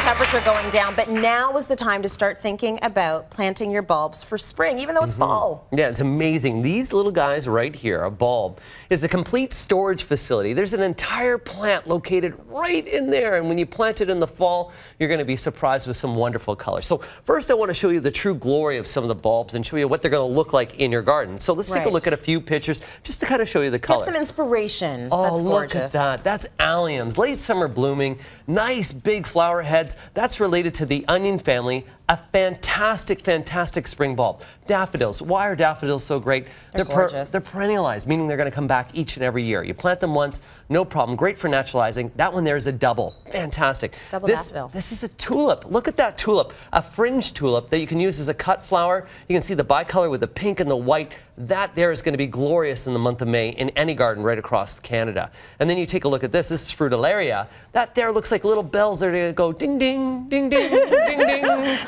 temperature going down, but now is the time to start thinking about planting your bulbs for spring, even though it's fall. Yeah, it's amazing. These little guys right here, a bulb, is a complete storage facility. There's an entire plant located right in there, and when you plant it in the fall, you're going to be surprised with some wonderful colors. So first I want to show you the true glory of some of the bulbs and show you what they're going to look like in your garden. So let's take a look at a few pictures just to kind of show you the color. Get some inspiration. Oh, that's look at that. That's alliums, late summer blooming, nice big flower heads. That's related to the onion family. A fantastic, fantastic spring bulb. Daffodils. Why are daffodils so great? They're gorgeous. They're perennialized, meaning they're going to come back each and every year. You plant them once, no problem. Great for naturalizing. That one there is a double. Fantastic. Double daffodil. This is a tulip. Look at that tulip. A fringe tulip that you can use as a cut flower. You can see the bicolor with the pink and the white. That there is going to be glorious in the month of May in any garden right across Canada. And then you take a look at this. This is frutillaria. That there looks like little bells. They're going to go ding, ding, ding, ding, ding, ding.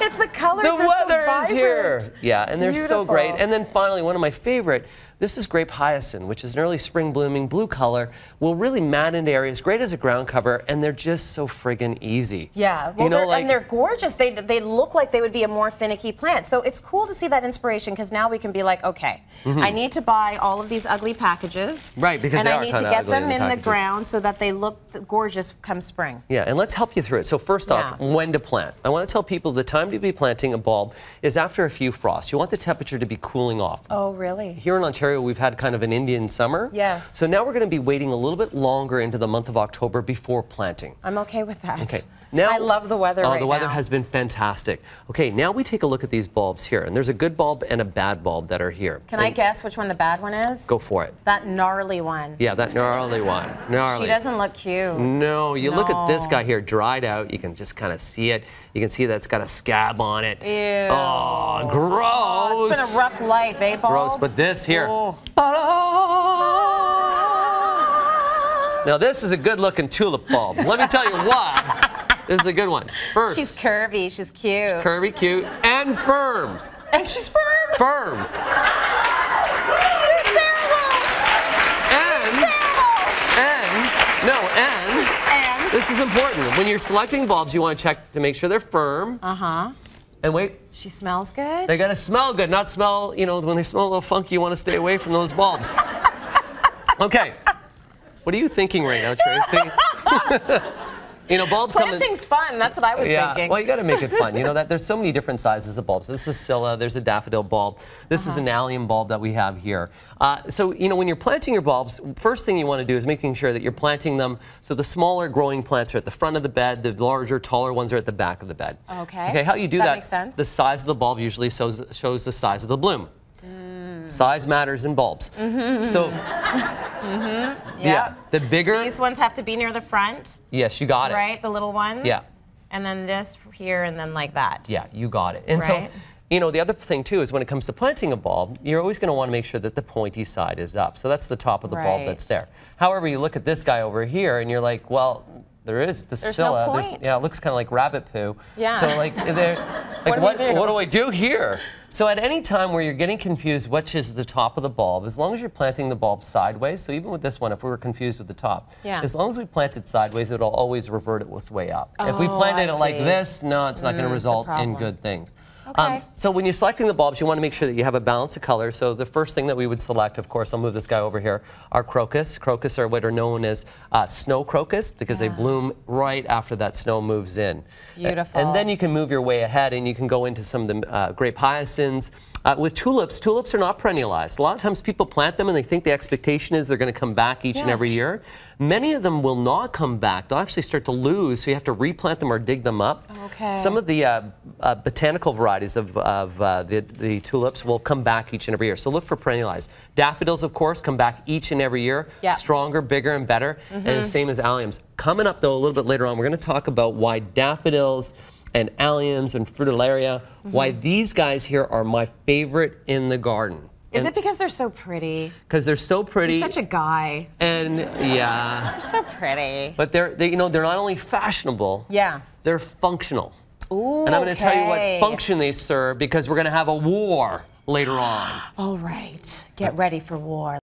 It's the colors. The weather so is here. vibrant. Yeah, and they're Beautiful. so great. And then finally, one of my favorite, this is grape hyacinth, which is an early spring blooming blue color. Will really mat into areas, great as a ground cover, and they're just so friggin' easy. Yeah, well, and they're gorgeous. They look like they would be a more finicky plant. So it's cool to see that inspiration because now we can be like, okay, I need to buy all of these ugly packages. Right, because and they I are need to kinda get ugly them in the packages. ground so that they look gorgeous come spring. Yeah, and let's help you through it. So first off, when to plant. I want to tell people the time to be planting a bulb is after a few frosts. You want the temperature to be cooling off. Oh, really? Here in Ontario, we've had kind of an Indian summer. Yes. So now we're going to be waiting a little bit longer into the month of October before planting. I'm okay with that. Okay. Now, I love the weather right now. The weather has been fantastic. Okay, now we take a look at these bulbs here, and there's a good bulb and a bad bulb that are here. Can I guess which one the bad one is? Go for it. That gnarly one. Yeah, that gnarly one. Gnarly. She doesn't look cute. No, you look at this guy here, dried out. You can just kind of see it. You can see that it's got a scab on it. Ew. Oh, gross. Oh, it's been a rough life, eh, bulb? Gross, but this here. Oh. Now this is a good-looking tulip bulb. Let me tell you why. This is a good one. First. She's curvy. She's cute. She's curvy, cute, and firm. And she's firm. Firm. You're terrible. And this is important. When you're selecting bulbs, you want to check to make sure they're firm. Uh-huh. And wait. She smells good? They got to smell good, not smell, you know, when they smell a little funky, you want to stay away from those bulbs. Okay. What are you thinking right now, Tracy? You know, bulbs Planting's fun. That's what I was thinking. Well, you got to make it fun. You know that there's so many different sizes of bulbs. This is Scylla. There's a daffodil bulb. This is an allium bulb that we have here. So, you know, when you're planting your bulbs, first thing you want to do is making sure that you're planting them so the smaller growing plants are at the front of the bed, the larger, taller ones are at the back of the bed. Okay. Okay, how you do that? That makes sense. The size of the bulb usually shows the size of the bloom. Size matters in bulbs. So, yeah, the bigger. These ones have to be near the front. Yes, you got it. Right, the little ones. Yeah. And then this here, and then like that. Yeah, you got it. And so, you know, the other thing too is when it comes to planting a bulb, you're always going to want to make sure that the pointy side is up. So that's the top of the bulb that's there. However, you look at this guy over here, and you're like, well, there's Scylla. No point. Yeah, it looks kind of like rabbit poo. Yeah. So like, what do I do here? So at any time where you're getting confused which is the top of the bulb, as long as you're planting the bulb sideways, so even with this one, if we were confused with the top, as long as we plant it sideways, it'll always revert its way up. If we planted it like this, no, it's not going to result in good things. Okay. So when you're selecting the bulbs, you want to make sure that you have a balance of colors. So the first thing that we would select, of course, I'll move this guy over here, are crocus. Crocus are what are known as snow crocus because they bloom right after that snow moves in. Beautiful. And then you can move your way ahead and you can go into some of the grape hyacinths. With tulips, tulips are not perennialized. A lot of times people plant them and they think the expectation is they're going to come back each and every year. Many of them will not come back. They'll actually start to lose, so you have to replant them or dig them up. Okay. Some of the botanical varieties of the tulips will come back each and every year. So look for perennialized. Daffodils, of course, come back each and every year. Stronger, bigger, and better. And the same as alliums. Coming up, though, a little bit later on, we're going to talk about why daffodils and alliums and frutillaria, why these guys here are my favorite in the garden. Is it because they're so pretty? Because they're so pretty. You're such a guy. And yeah. They're so pretty. But you know, they're not only fashionable. Yeah. They're functional. Ooh, and I'm going to tell you what function they serve because we're going to have a war later on. All right. Get ready for war.